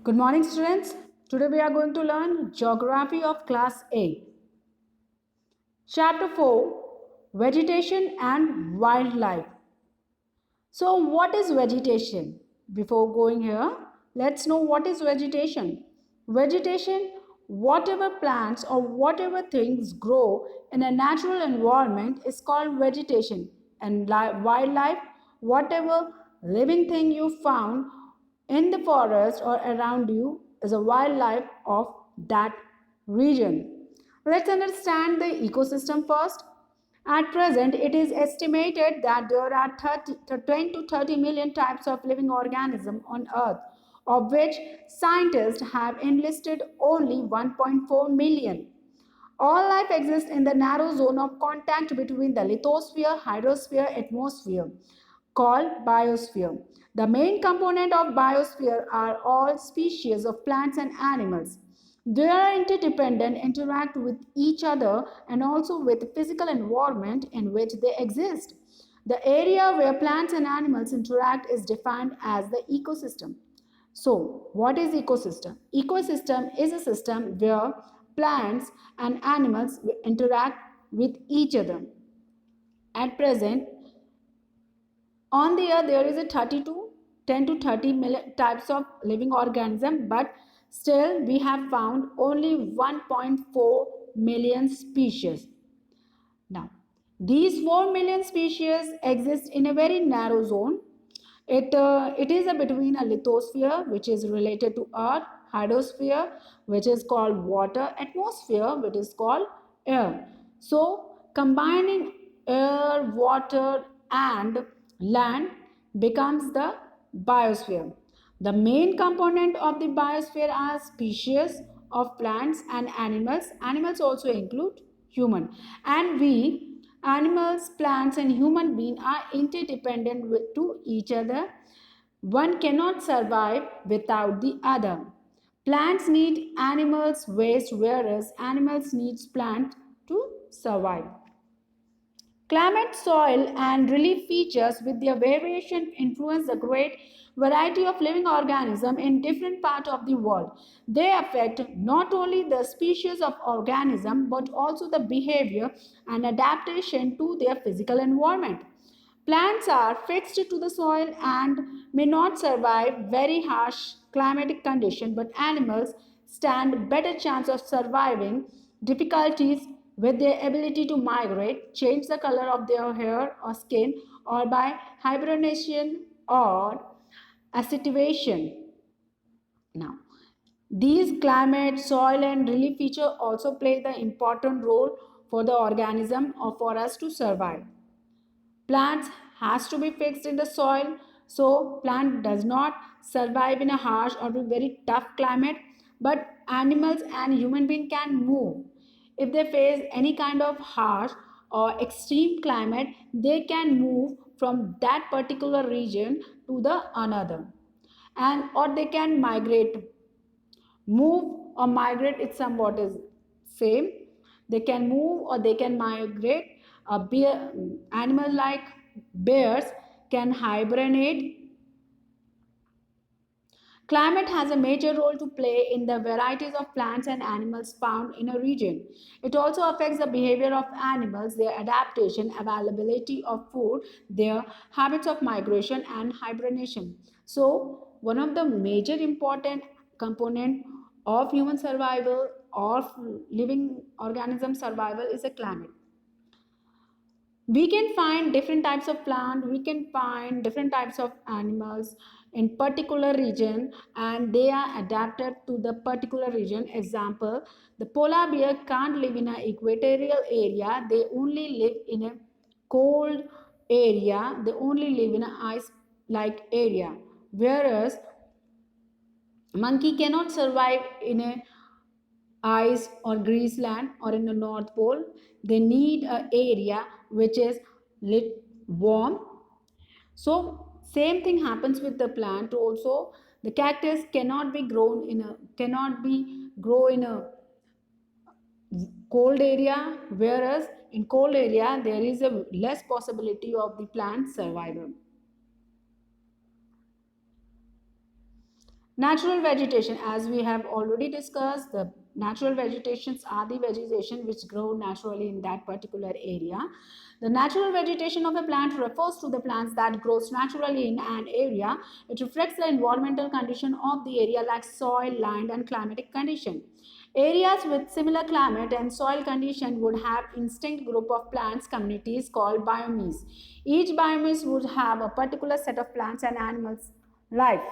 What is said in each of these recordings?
Good morning, students. Today we are going to learn Geography of Class 8. Chapter 4, Vegetation and Wildlife. So, what is vegetation? Before going here, let's know what is vegetation. Vegetation, whatever plants or whatever things grow in a natural environment is called vegetation. And wildlife, whatever living thing you found in the forest or around you is a wildlife of that region. Let's understand the ecosystem first. At present, it is estimated that there are 20 to 30 million types of living organisms on Earth, of which scientists have enlisted only 1.4 million. All life exists in the narrow zone of contact between the lithosphere, hydrosphere, atmosphere, called biosphere. The main component of biosphere are all species of plants and animals. They are interdependent, interact with each other and also with the physical environment in which they exist. The area where plants and animals interact is defined as the ecosystem. So, what is ecosystem? Ecosystem is a system where plants and animals interact with each other. At present, on the earth, there is a 10 to 30 million types of living organism, but still we have found only 1.4 million species. Now, these 4 million species exist in a very narrow zone. It is between a lithosphere, which is related to earth, hydrosphere, which is called water, atmosphere, which is called air. So, combining air, water, and land becomes the biosphere. The main component of the biosphere are species of plants and animals. Animals also include human. And we, animals, plants, and human beings are interdependent to each other. One cannot survive without the other. Plants need animals' waste, whereas animals need plants to survive. Climate, soil, and relief features with their variation influence the great variety of living organisms in different parts of the world. They affect not only the species of organism but also the behavior and adaptation to their physical environment. Plants are fixed to the soil and may not survive very harsh climatic conditions, but animals stand better chance of surviving difficulties with their ability to migrate, change the color of their hair or skin, or by hibernation or acidivation. Now, these climate, soil, and relief features also play the important role for the organism or for us to survive. Plants has to be fixed in the soil, so plant does not survive in a harsh or very tough climate, but animals and human being can move. If they face any kind of harsh or extreme climate, they can move from that particular region to the another, and or they can migrate. Move or migrate, it's somewhat is same. They can move or they can migrate. A bear, animal like bears can hibernate. Climate has a major role to play in the varieties of plants and animals found in a region. It also affects the behavior of animals, their adaptation, availability of food, their habits of migration and hibernation. So, one of the major important component of human survival, of living organism survival, is a climate. We can find different types of plant, we can find different types of animals in particular region, and they are adapted to the particular region. Example, the polar bear can't live in an equatorial area, they only live in a cold area, they only live in an ice like area, whereas monkey cannot survive in a ice or grease land or in the north pole. They need an area which is lit warm. So same thing happens with the plant also. The cactus cannot be grow in a cold area, whereas in cold area there is a less possibility of the plant survival. Natural vegetation, as we have already discussed, the natural vegetations are the vegetation which grow naturally in that particular area. The natural vegetation of a plant refers to the plants that grows naturally in an area. It reflects the environmental condition of the area like soil, land and climatic condition. Areas with similar climate and soil condition would have instinct group of plants communities called biomes. Each biome would have a particular set of plants and animals life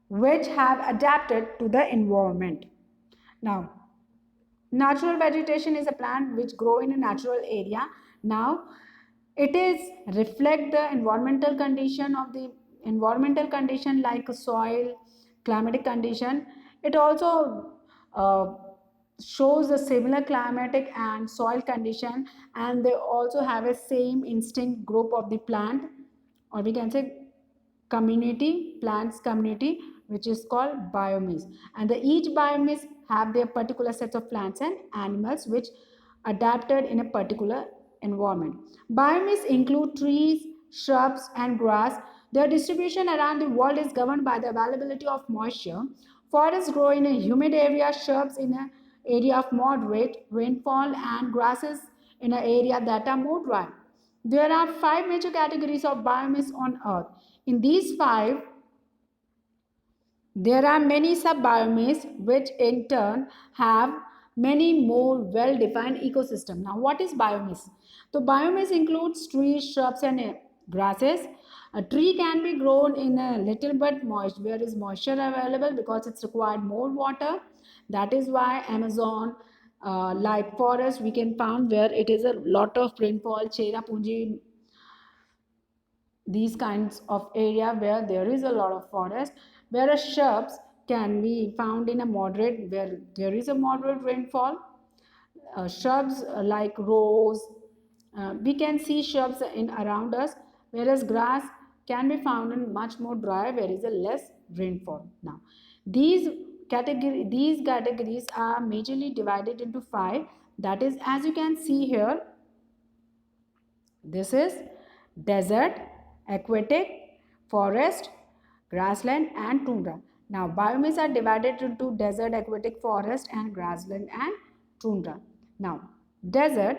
which have adapted to the environment. Now, natural vegetation is a plant which grow in a natural area. Now, it is reflect the environmental condition like soil, climatic condition. It also uh, shows the similar climatic and soil condition, and they also have a same instinct group of the plant, or we can say community, plants community, which is called biomes. And each biomes have their particular sets of plants and animals which adapted in a particular environment. Biomes include trees, shrubs and grass. Their distribution around the world is governed by the availability of moisture. Forests grow in a humid area, shrubs in an area of moderate rainfall, and grasses in an area that are more dry. There are five major categories of biomes on Earth. In these five, there are many subbiomes which in turn have many more well-defined ecosystems. Now, what is biomes? So, biomes includes trees, shrubs, and grasses. A tree can be grown in a little bit moist where is moisture available because it's required more water. That is why Amazon, like forest, we can find where it is a lot of rainfall. Cherrapunji, these kinds of area where there is a lot of forest, whereas shrubs can be found in a moderate where there is a moderate rainfall. Shrubs like rose, we can see shrubs in around us, whereas grass can be found in much more dry where is a less rainfall. Now these these categories are majorly divided into five, that is, as you can see here, this is desert, aquatic, forest, grassland and tundra. Now biomes are divided into desert, aquatic, forest and grassland and tundra. Now desert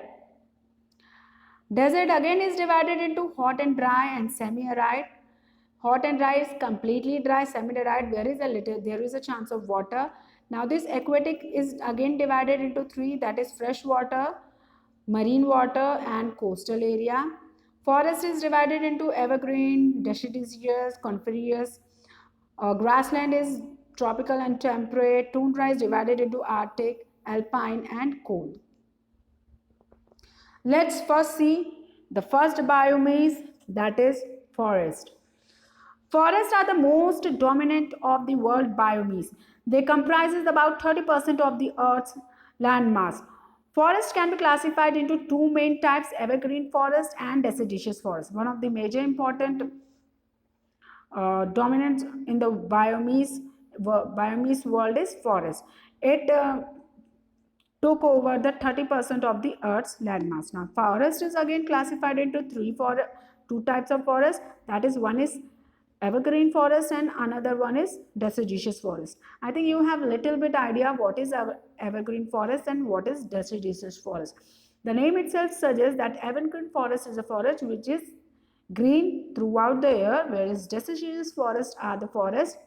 again is divided into hot and dry and semi-arid. Hot and dry is completely dry, semi-arid there is a chance of water. Now this aquatic is again divided into three, that is fresh water, marine water and coastal area. Forest is divided into evergreen, deciduous, coniferous. Grassland is tropical and temperate. Tundra is divided into Arctic, alpine and cold. Let's first see the first biome, that is forest. Forests are the most dominant of the world biomes. They comprises about 30% of the Earth's land mass. Forests can be classified into two main types, evergreen forest and deciduous forest. One of the major important dominant in the biomes world is forest. It took over the 30% of the Earth's landmass. Now, forest is again classified into two types of forest. That is, one is evergreen forest and another one is deciduous forest. I think you have a little bit idea what is evergreen forest and what is deciduous forest. The name itself suggests that evergreen forest is a forest which is green throughout the year, whereas deciduous forests are the forests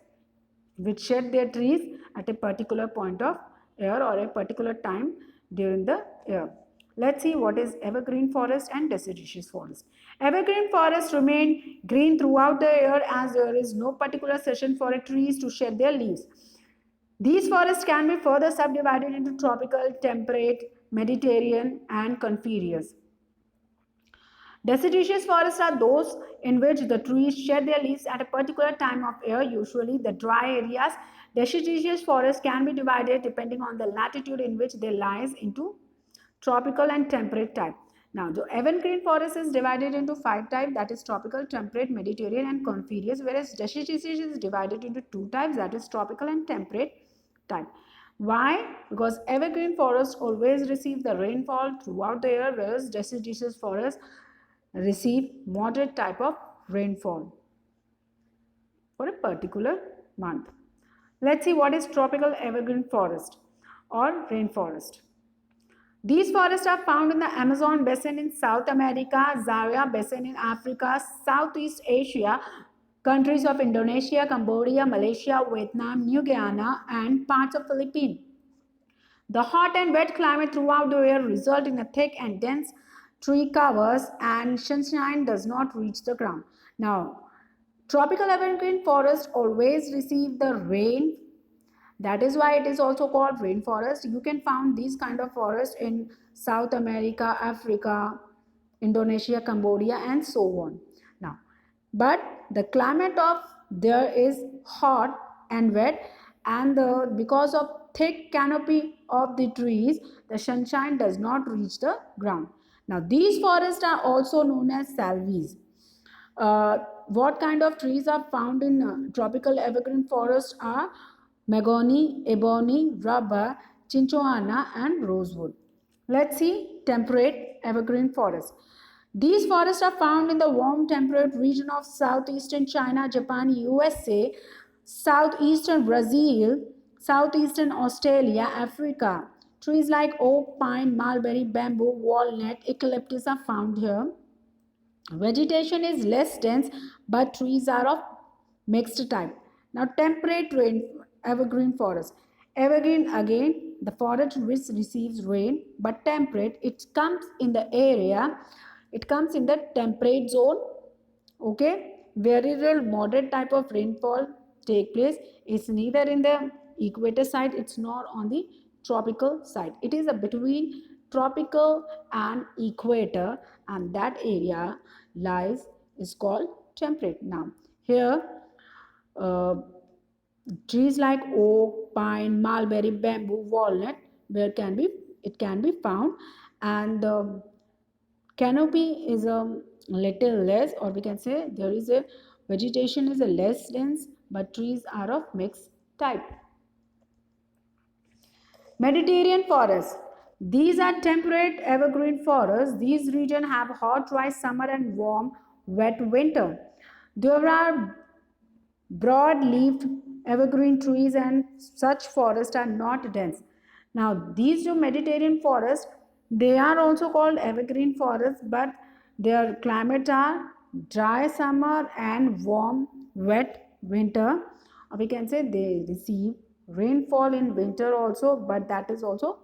which shed their trees at a particular point of year or a particular time during the year. Let's see what is evergreen forest and deciduous forest. Evergreen forests remain green throughout the year as there is no particular season for trees to shed their leaves. These forests can be further subdivided into tropical, temperate, Mediterranean and coniferous. Deciduous forests are those in which the trees shed their leaves at a particular time of year, usually the dry areas. Deciduous forests can be divided depending on the latitude in which they lie into tropical and temperate type. Now, the evergreen forest is divided into five types, that is tropical, temperate, Mediterranean and coniferous, whereas deciduous is divided into two types, that is tropical and temperate type. Why? Because evergreen forests always receive the rainfall throughout the year, whereas deciduous forests receive moderate type of rainfall for a particular month. Let's see what is tropical evergreen forest or rainforest. These forests are found in the Amazon basin in South America, Zaire basin in Africa, Southeast Asia, countries of Indonesia, Cambodia, Malaysia, Vietnam, New Guyana, and parts of Philippines. The hot and wet climate throughout the year result in a thick and dense tree covers and sunshine does not reach the ground. Now, tropical evergreen forest always receive the rain. That is why it is also called rainforest. You can find these kind of forests in South America, Africa, Indonesia, Cambodia, and so on. Now, but the climate of there is hot and wet, and because of thick canopy of the trees, the sunshine does not reach the ground. Now, these forests are also known as salvies. What kind of trees are found in tropical evergreen forests are mahogany, ebony, rubber, cinchona, and rosewood. Let's see temperate evergreen forests. These forests are found in the warm temperate region of southeastern China, Japan, USA, southeastern Brazil, southeastern Australia, Africa. Trees like oak, pine, mulberry, bamboo, walnut, eucalyptus are found here. Vegetation is less dense, but trees are of mixed type. Now, temperate rain, evergreen forest. Evergreen again, the forest which receives rain, but temperate, it comes in the area, it comes in the temperate zone, okay, very real moderate type of rainfall take place. It's neither in the equator side, it's not on the tropical side, it is a between tropical and equator, and that area lies is called temperate. Now here uh, trees like oak, pine, mulberry, bamboo, walnut, where can be it can be found, and canopy is a little less, or we can say there is a vegetation is a less dense, but trees are of mixed type. Mediterranean forests. These are temperate evergreen forests. These regions have hot, dry summer and warm, wet winter. There are broad-leaved evergreen trees, and such forests are not dense. Now, these two Mediterranean forests, they are also called evergreen forests, but their climate are dry summer and warm, wet winter. We can say they receive rainfall in winter also, but that is also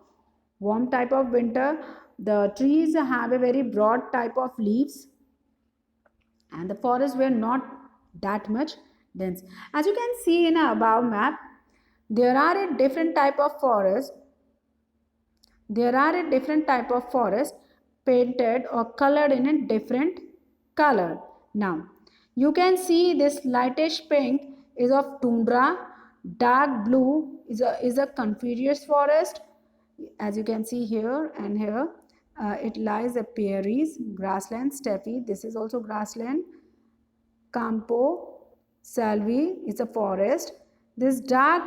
warm type of winter. The trees have a very broad type of leaves, and the forests were not that much dense. As you can see in a above map, there are a different type of forest. There are a different type of forest painted or colored in a different color. Now, you can see this lightish pink is of tundra, dark blue is a coniferous forest, as you can see here and here. It lies a prairies, grassland, steppe. This is also grassland. Campo salvi is a forest. This dark,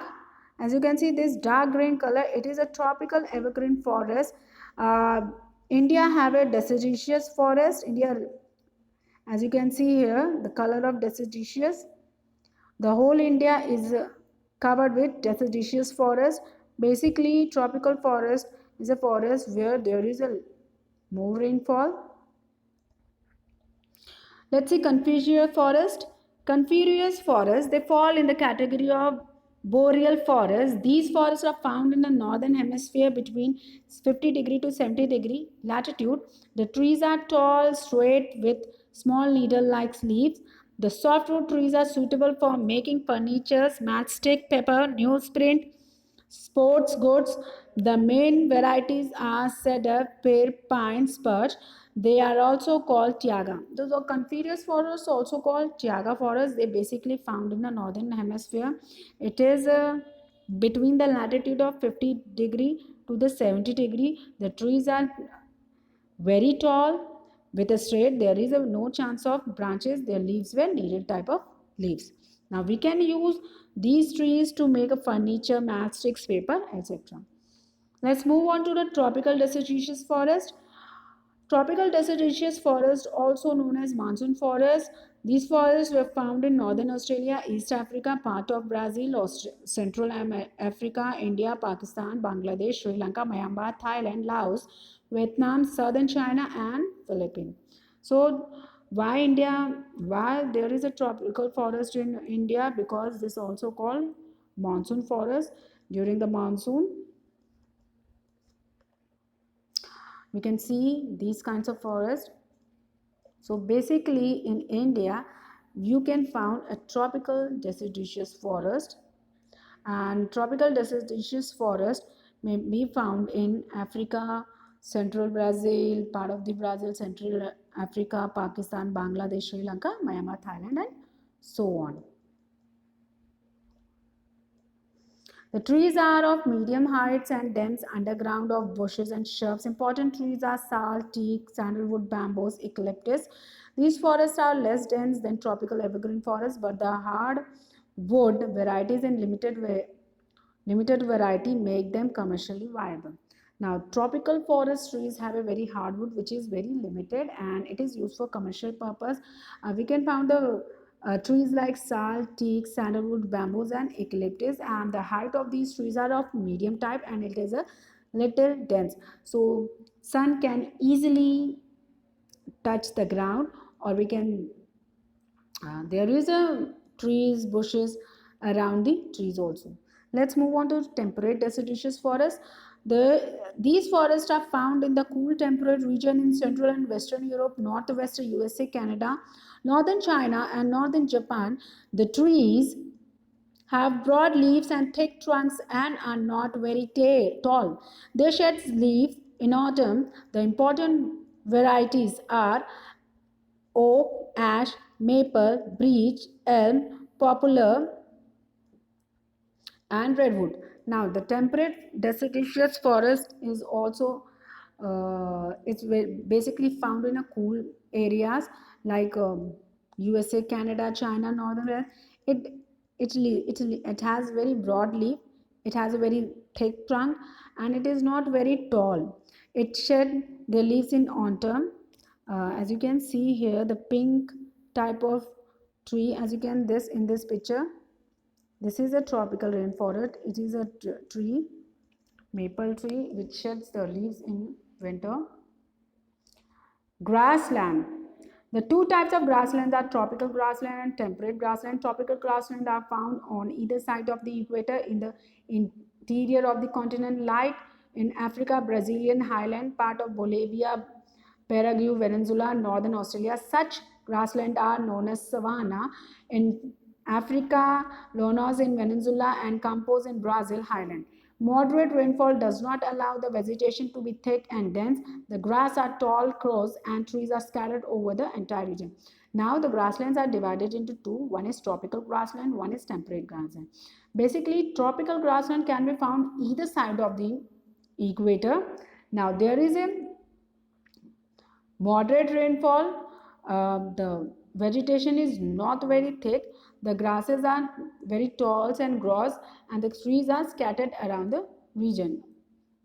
as you can see, this dark green color, it is a tropical evergreen forest. Uh, India have a deciduous forest. India, as you can see here, the color of deciduous. The whole India is covered with deciduous forest. Basically, tropical forest is a forest where there is a more rainfall. Let's see coniferous forest. Coniferous forests, they fall in the category of boreal forests. These forests are found in the northern hemisphere between 50 degree to 70 degree latitude. The trees are tall, straight with small needle-like leaves. The softwood trees are suitable for making furniture, matchstick, paper, newsprint, sports goods. The main varieties are cedar, pear, pine, spruce. They are also called taiga. Those are coniferous forests, also called taiga forests. They basically found in the northern hemisphere. It is between the latitude of 50 degree to the 70 degree. The trees are very tall with a straight. There is no chance of branches. Their leaves were needle type of leaves. Now we can use these trees to make a furniture, matchsticks, paper, etc. Let's move on to the tropical deciduous forest. Tropical deciduous forest, also known as monsoon forest. These forests were found in northern Australia, East Africa, part of Brazil, Central Africa, India, Pakistan, Bangladesh, Sri Lanka, Myanmar, Thailand, Laos, Vietnam, southern China, and Philippines. So, why India? Why there is a tropical forest in India? Because this is also called monsoon forest. During the monsoon, we can see these kinds of forests. So basically in India, you can find a tropical deciduous forest, and tropical deciduous forest may be found in Africa, central Brazil, part of the Brazil, central Africa, Pakistan, Bangladesh, Sri Lanka, Myanmar, Thailand, and so on. The trees are of medium heights and dense underground of bushes and shrubs. Important trees are sal, teak, sandalwood, bamboos, eucalyptus. These forests are less dense than tropical evergreen forests, but the hardwood varieties in limited variety make them commercially viable. Now, tropical forest trees have a very hardwood which is very limited and it is used for commercial purpose. We can find the trees like sal, teak, sandalwood, bamboos, and eucalyptus, and the height of these trees are of medium type and it is a little dense. So, sun can easily touch the ground, or we can there is a trees, bushes around the trees also. Let's move on to temperate deciduous forest. These forests are found in the cool temperate region in Central and Western Europe, Northwestern USA, Canada, Northern China, and Northern Japan. The trees have broad leaves and thick trunks and are not very tall. They shed leaves in autumn. The important varieties are oak, ash, maple, beech, elm, poplar, and redwood. Now, the temperate deciduous forest is also it's basically found in a cool areas like USA, Canada, China, Northern. It it has very broad leaf. It has a very thick trunk, and it is not very tall. It shed the leaves in autumn. As you can see here, the pink type of tree, as you can this in this picture, this is a tropical rainforest. It is a tree, maple tree, which sheds the leaves in winter. Grassland. The two types of grasslands are tropical grassland and temperate grassland. Tropical grassland are found on either side of the equator in the interior of the continent, like in Africa, Brazilian highland, part of Bolivia, Paraguay, Venezuela, northern Australia. Such grassland are known as savanna. In Africa, Llanos in Venezuela, and Campos in Brazil highland. Moderate rainfall does not allow the vegetation to be thick and dense. The grass are tall, close, and trees are scattered over the entire region. Now the grasslands are divided into two. One is tropical grassland, one is temperate grassland. Basically, tropical grassland can be found either side of the equator. Now there is a moderate rainfall. The vegetation is not very thick. The grasses are very tall and gross, and the trees are scattered around the region.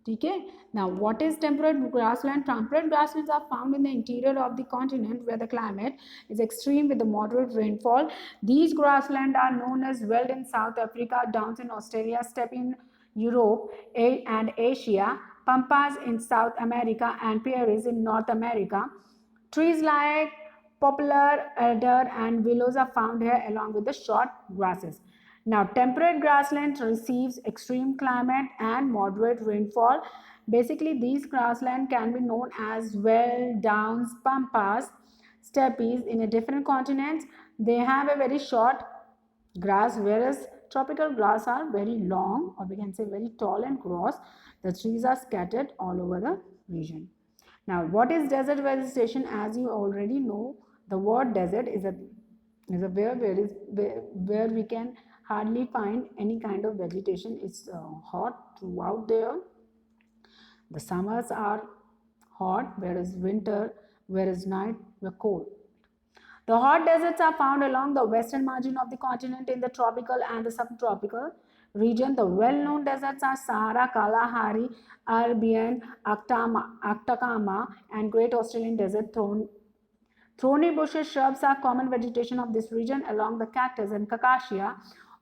Okay. Now, what is temperate grassland? Temperate grasslands are found in the interior of the continent where the climate is extreme with the moderate rainfall. These grasslands are known as veld in South Africa, downs in Australia, steppe in Europe and Asia, pampas in South America, and prairies in North America. Trees like poplar, elder, and willows are found here along with the short grasses. Now, temperate grassland receives extreme climate and moderate rainfall. Basically, these grassland can be known as veld, downs, pampas, steppes in a different continents. They have a very short grass, whereas tropical grass are very long, or we can say very tall and gross. The trees are scattered all over the region. Now, what is desert vegetation? As you already know, the word desert is a where we can hardly find any kind of vegetation. It's hot throughout there. The summers are hot, whereas night were cold. The hot deserts are found along the western margin of the continent in the tropical and the subtropical region. The well-known deserts are Sahara, Kalahari, Arabian, Atacama, and Great Australian Desert Thorny bushes, shrubs are common vegetation of this region along the cactus and cacacia.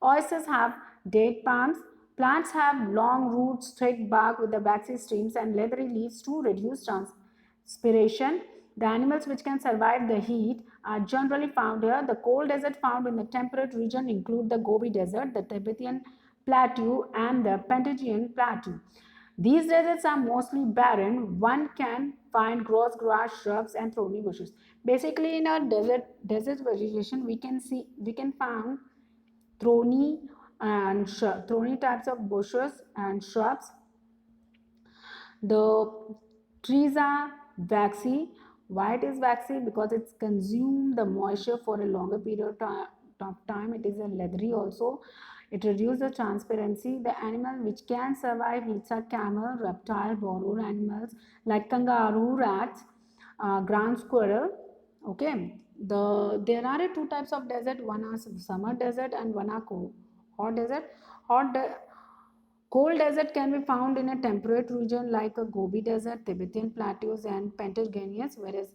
Oases have date palms. Plants have long roots, thick bark with the waxy stems and leathery leaves to reduce transpiration. The animals which can survive the heat are generally found here. The cold desert found in the temperate region include the Gobi Desert, the Tibetan Plateau, and the Patagonian Plateau. These deserts are mostly barren. One can find gross grass, shrubs, and thorny bushes. Basically, in a desert vegetation, we can find thorny thorny types of bushes and shrubs. The trees are waxy. Why it is waxy? Because it's consumed the moisture for a longer period of time. It is a leathery also. It reduces the transparency. The animal which can survive heats are camel, reptile, burrow animals like kangaroo, rats, ground squirrel. Okay. There are two types of desert. One is summer desert and one are hot desert. Hot de Cold desert can be found in a temperate region like a Gobi Desert, Tibetan Plateaus, and Patagonia, whereas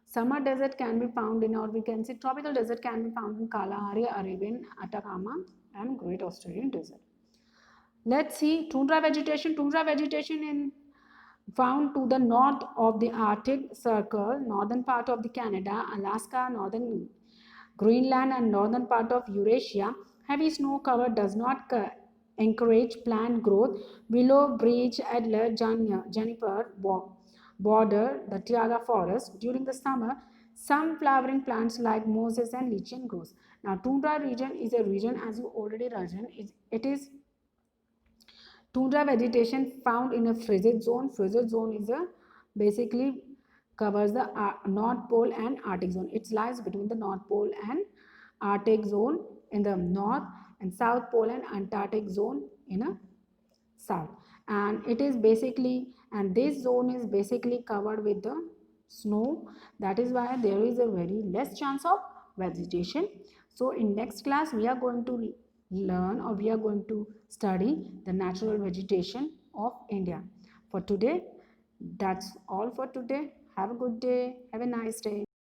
summer desert can be found in, or we can say tropical desert can be found in Kalahari, Arabian, Atacama, and Great Australian Desert. Let's see tundra vegetation. Tundra vegetation in found to the north of the Arctic Circle, northern part of the Canada, Alaska, northern Greenland, and northern part of Eurasia. Heavy snow cover does not encourage plant growth. Willow, beech, adler, juniper border the taiga forest. During the summer, some flowering plants like moses and lichen grows. Now, tundra region is a region, as you already mentioned, it is tundra vegetation found in a frigid zone. Frigid zone is a basically covers the North Pole and Arctic zone. It lies between the North Pole and Arctic zone in the north and South Pole and Antarctic zone in a south. And it is basically, and this zone is basically covered with the snow. That is why there is a very less chance of vegetation. So in next class we are going to learn, or we are going to study the natural vegetation of India. For today, that's all for today. Have a good day. Have a nice day.